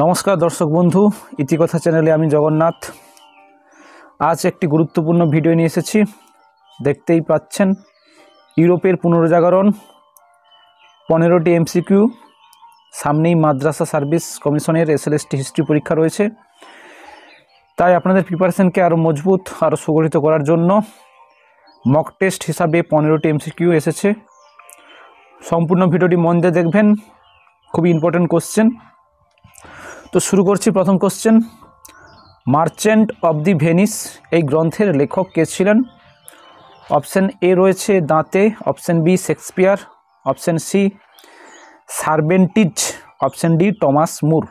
নমস্কার দর্শক বন্ধু, ইতিকথা চ্যানেলে আমি জগন্নাথ। আজ একটি গুরুত্বপূর্ণ ভিডিও নিয়ে এসেছি। দেখতেই পাচ্ছেন, ইউরোপের পুনর্জাগরণ, 15টি এমসিকিউ। সামনেই মাদ্রাসা সার্ভিস কমিশনের এসএলএসটি হিস্ট্রি পরীক্ষা রয়েছে, তাই আপনাদের প্রিপারেশনকে আরও মজবুত, আরও সুগঠিত করার জন্য মক টেস্ট হিসাবে 15টি এমসিকিউ এসেছে। সম্পূর্ণ ভিডিওটি মন দিয়ে দেখবেন, খুবই ইম্পর্টেন্ট কোশ্চেন। তো শুরু করছি। প্রথম question, Merchant of the Venice এই গ্রন্থের লেখক কে ছিলেন? অপশান এ রয়েছে দাঁতে, option B Shakespeare, option C Cervantes, option D Thomas More.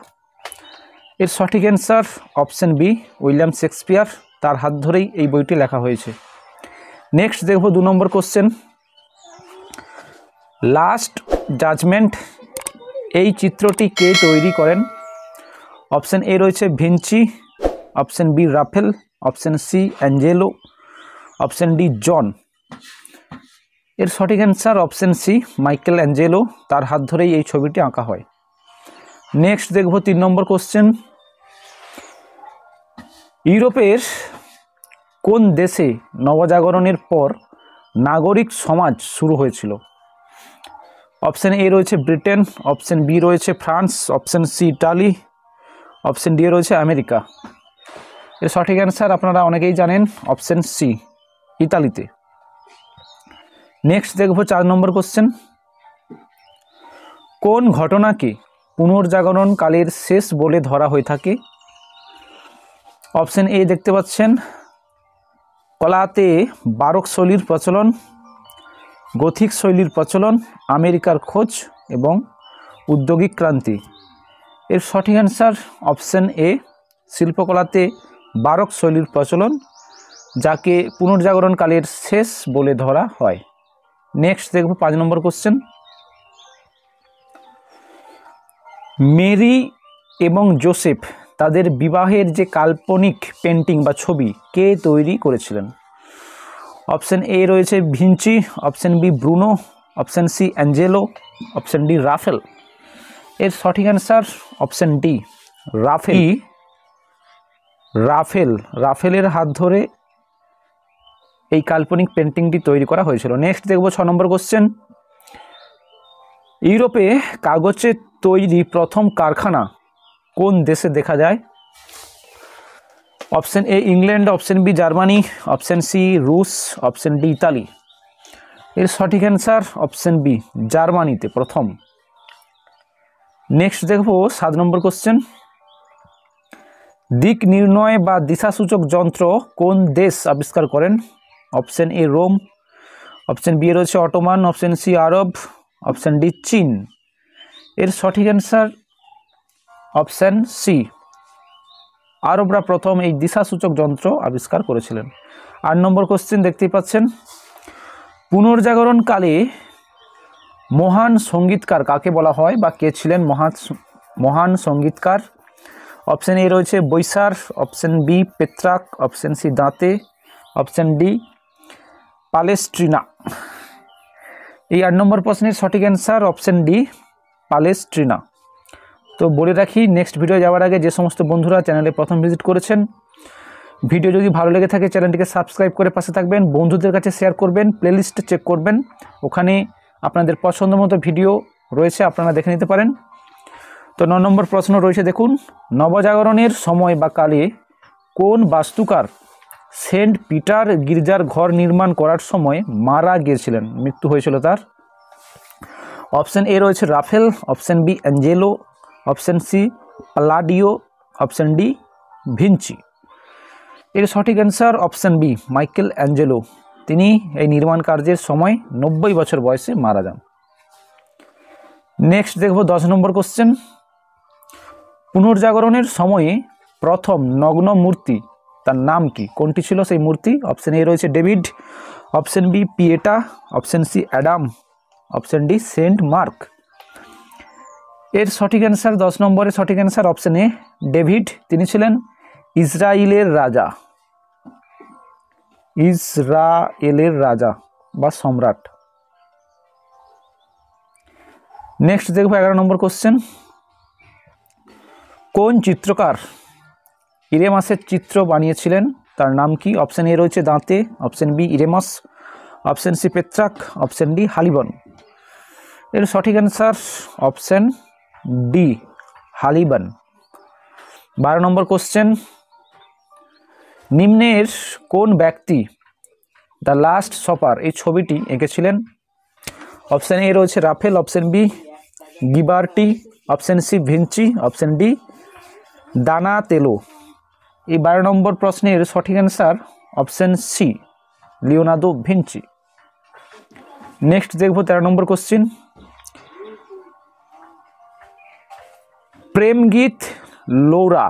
এর সঠিক answer option B, William Shakespeare. তার হাত ধরেই এই বইটি লেখা হয়েছে। নেক্সট দেখব 2 নম্বর কোশ্চেন, লাস্ট জাজমেন্ট এই চিত্রটি কে তৈরি করেন? অপশান এ রয়েছে Vinci, option B Raphael, option C Angelo, option D John. এর সঠিক answer option C, Michelangelo. তার হাত ধরেই এই ছবিটি আঁকা হয়। নেক্সট দেখব 3 নম্বর কোশ্চেন, ইউরোপের কোন দেশে নবজাগরণের পর নাগরিক সমাজ শুরু হয়েছিল? অপশান এ রয়েছে ব্রিটেন, অপশান বি রয়েছে France, option C Italy, option D রয়েছে আমেরিকা। এর সঠিক অ্যান্সার আপনারা অনেকেই জানেন, অপশান সি, ইতালিতে। নেক্সট দেখব 4 নম্বর কোশ্চেন, কোন ঘটনাকে পুনর্জাগরণ কালের শেষ বলে ধরা হয়ে থাকে? অপশান এ দেখতে পাচ্ছেন, কলাতে বারোক শৈলীর প্রচলন, গথিক শৈলীর প্রচলন, আমেরিকার খোঁজ এবং উদ্যোগিক ক্রান্তি। এর সঠিক অ্যান্সার অপশান এ, শিল্পকলাতে বারোক শৈলীর প্রচলন, যাকে পুনর্জাগরণ কালের শেষ বলে ধরা হয়। নেক্সট দেখব 5 নম্বর কোশ্চেন, মেরি এবং জোসেফ তাদের বিবাহের যে কাল্পনিক পেন্টিং বা ছবি কে তৈরি করেছিলেন? অপশান এ রয়েছে Vinci, option B Bruno, option C Angelo, option D Raphael. এর সঠিক অ্যান্সার অপশান ডি, রাফেল। রাফেলের হাত ধরে এই কাল্পনিক পেন্টিংটি তৈরি করা হয়েছিল। নেক্সট দেখব 6 নম্বর কোশ্চেন, ইউরোপে কাগজের তৈরি প্রথম কারখানা কোন দেশে দেখা যায়? Option A England, option B Germany, option C রুশ, অপশান ডি ইতালি। এর সঠিক অ্যান্সার অপশান বি, জার্মানিতে প্রথম। নেক্সট দেখব 7 নম্বর কোশ্চেন, দিক নির্ণয় বা দিশাসূচক যন্ত্র কোন দেশ আবিষ্কার করেন? Option A Rome, option B রয়েছে অটোমান, অপশান সি আরব, অপশান ডি চীন। এর সঠিক অ্যান্সার অপশান সি, আরবরা প্রথম এই দিশাসূচক যন্ত্র আবিষ্কার করেছিলেন। 8 নম্বর কোশ্চেন দেখতেই পাচ্ছেন, পুনর্জাগরণ কালে মহান সঙ্গীতকার কাকে বলা হয় বা কে ছিলেন মহান সঙ্গীতকার? অপশান এ রয়েছে বৈসার, option B Petrarch, option C দাঁতে, অপশান ডি পালেস্ট্রিনা। এই 8 নম্বর প্রশ্নের সঠিক অ্যান্সার অপশান ডি, পালেস্ট্রিনা। তো বলে রাখি, নেক্সট ভিডিও যাওয়ার আগে যে সমস্ত বন্ধুরা চ্যানেলে প্রথম ভিজিট করেছেন, ভিডিও যদি ভালো লেগে থাকে চ্যানেলটিকে সাবস্ক্রাইব করে পাশে থাকবেন, বন্ধুদের কাছে শেয়ার করবেন, প্লেলিস্ট চেক করবেন, ওখানে আপনাদের পছন্দ মতো ভিডিও রয়েছে, আপনারা দেখে নিতে পারেন। তো 9 নম্বর প্রশ্ন রয়েছে, দেখুন, নবজাগরণের সময় বা কালে কোন বাস্তুকার সেন্ট পিটার গির্জার ঘর নির্মাণ করার সময় মারা গিয়েছিলেন, মৃত্যু হয়েছিল তার? অপশান এ রয়েছে Raphael, option B Angelo, option C Palladio, option D Vinci. এর সঠিক answer option B, Michelangelo. তিনি এই নির্মাণ কার্যের সময় 90 বছর বয়সে মারা যান। নেক্সট দেখব 10 নম্বর কোশ্চেন, পুনর্জাগরণের সময়ে প্রথম নগ্ন মূর্তি তার নাম কি, কোনটি ছিল সেই মূর্তি? অপশান এ রয়েছে David, option B Pieta, option C Adam, option D Saint Mark. এর সঠিক অ্যান্সার 10 নম্বরের সঠিক অ্যান্সার অপশান এ ডেভিড। তিনি ছিলেন ইসরায়েলের রাজা বা সম্রাট। নেক্সট দেখব 11 নম্বর কোশ্চেন, কোন চিত্রকার ইরেমাসের চিত্র বানিয়েছিলেন, তার নাম কি? অপশন এ রয়েছে দাঁতে, option B Erasmus, option C Petrarch, option D Holbein. এর সঠিক answer option D Holbein. 12 number question, নিম্নের কোন ব্যক্তি দ্য লাস্ট সপার এই ছবিটি এঁকেছিলেন? অপশন এ রয়েছে Raphael, option B Ghiberti, option C Vinci, option D Donatello. এই 12 নম্বর প্রশ্নের সঠিক answer option C Leonardo Vinci. Next দেখব 13 নম্বর কোশ্চেন, প্রেমগীত লৌরা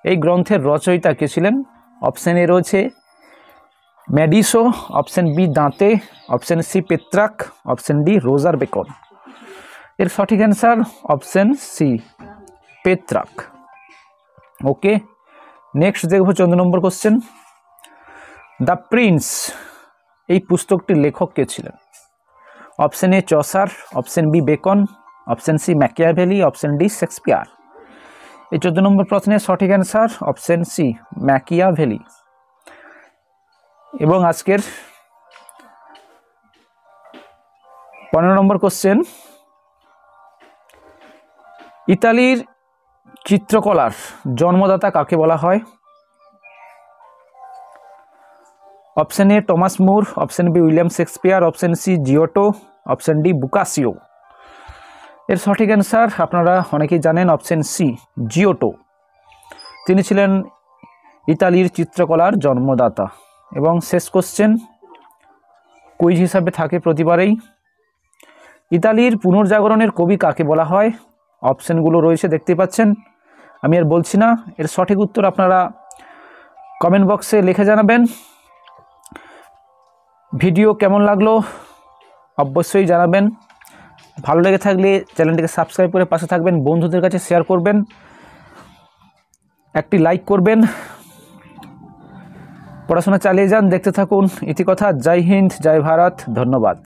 এই গ্রন্থের রচয়িতা কে ছিলেন? অপশন এ রয়েছে ম্যাডিসো, অপশন বি দাঁতে, option C Petrarch, option D রোজার বেকন। এর সঠিক অ্যান্সার অপশন সি পেত্রাক। ওকে, নেক্সট দেখব 14 নম্বর কোশ্চেন, দ্য প্রিন্স এই পুস্তকটির লেখক কে ছিলেন? Option A Chaucer, option B Bacon, option C Machiavelli, option D Shakespeare. এই 14 নম্বর প্রশ্নের সঠিক অ্যান্সার অপশন সি ম্যাকিয়াভেলি। এবং আজকের 15 নম্বর কোশ্চেন, ইতালির চিত্রকলার জন্মদাতা কাকে বলা হয়? Option A Thomas More, option B William Shakespeare, option C Giotto, option D Boccaccio. এর সঠিক অ্যান্সার আপনারা অনেকেই জানেন অপশন সি জিওটো। তিনি ছিলেন ইতালির চিত্রকলার জন্মদাতা। এবং শেষ কোশ্চেন, কুইজ হিসাবে থাকে প্রতিবারেই, ইতালির পুনর্জাগরণের কবি কাকে বলা হয়? অপশনগুলো রয়েছে দেখতে পাচ্ছেন, আমি আর বলছি না। এর সঠিক উত্তর আপনারা কমেন্ট বক্সে লিখে জানাবেন। ভিডিও কেমন লাগলো অবশ্যই জানাবেন। ভালো লেগে থাকলে চ্যানেলটিকে সাবস্ক্রাইব করে পাশে থাকবেন, বন্ধুদের কাছে শেয়ার করবেন, একটি লাইক করবেন। পড়াশোনা চালিয়ে যান, দেখতে থাকুন ইতিকথা। জয় হিন্দ, জয় ভারত, ধন্যবাদ।